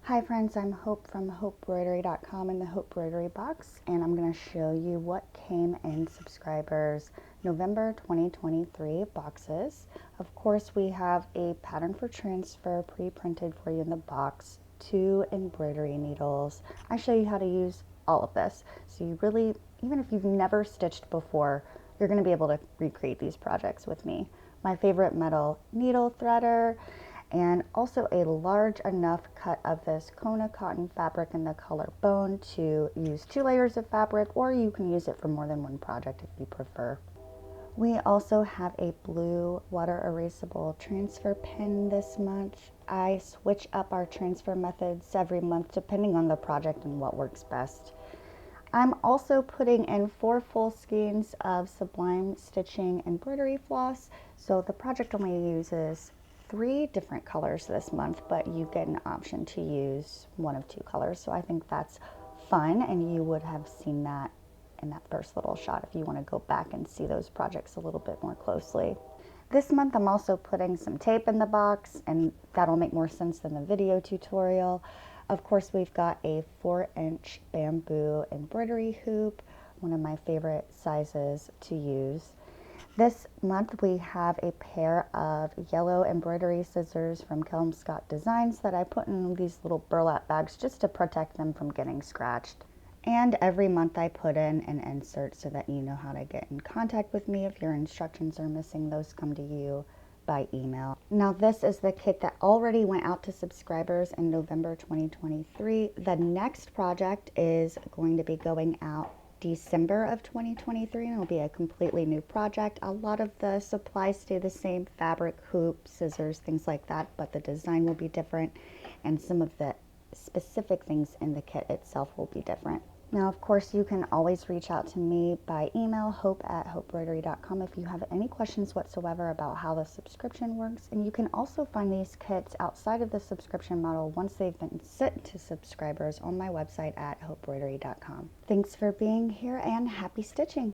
Hi friends, I'm Hope from Hopebroidery.com in the Hopebroidery Box, and I'm going to show you what came in subscribers November 2023 boxes. Of course, we have a pattern for transfer pre-printed for you in the box, 2 embroidery needles. I show you how to use all of this, so you really, even if you've never stitched before, you're going to be able to recreate these projects with me. My favorite metal needle threader, and also a large enough cut of this Kona cotton fabric in the color bone to use 2 layers of fabric, or you can use it for more than one project if you prefer. We also have a blue water erasable transfer pin this month. I switch up our transfer methods every month depending on the project and what works best. I'm also putting in 4 full skeins of Sublime Stitching embroidery floss, so the project only uses 3 different colors this month, but you get an option to use one of 2 colors, so I think that's fun, and you would have seen that in that first little shot if you want to go back and see those projects a little bit more closely. This month I'm also putting some tape in the box, and that'll make more sense than the video tutorial. Of course, we've got a 4-inch bamboo embroidery hoop, one of my favorite sizes to use. This month we have a pair of yellow embroidery scissors from Kelmscott Designs that I put in these little burlap bags just to protect them from getting scratched. And every month I put in an insert so that you know how to get in contact with me. If your instructions are missing, those come to you by email. Now this is the kit that already went out to subscribers in November 2023. The next project is going to be going out December of 2023, and it'll be a completely new project. A lot of the supplies stay the same: fabric, hoop, scissors, things like that, but the design will be different, and some of the specific things in the kit itself will be different. Now, of course, you can always reach out to me by email, hope@hopebroidery.com, if you have any questions whatsoever about how the subscription works. And you can also find these kits outside of the subscription model once they've been sent to subscribers on my website at hopebroidery.com. Thanks for being here, and happy stitching!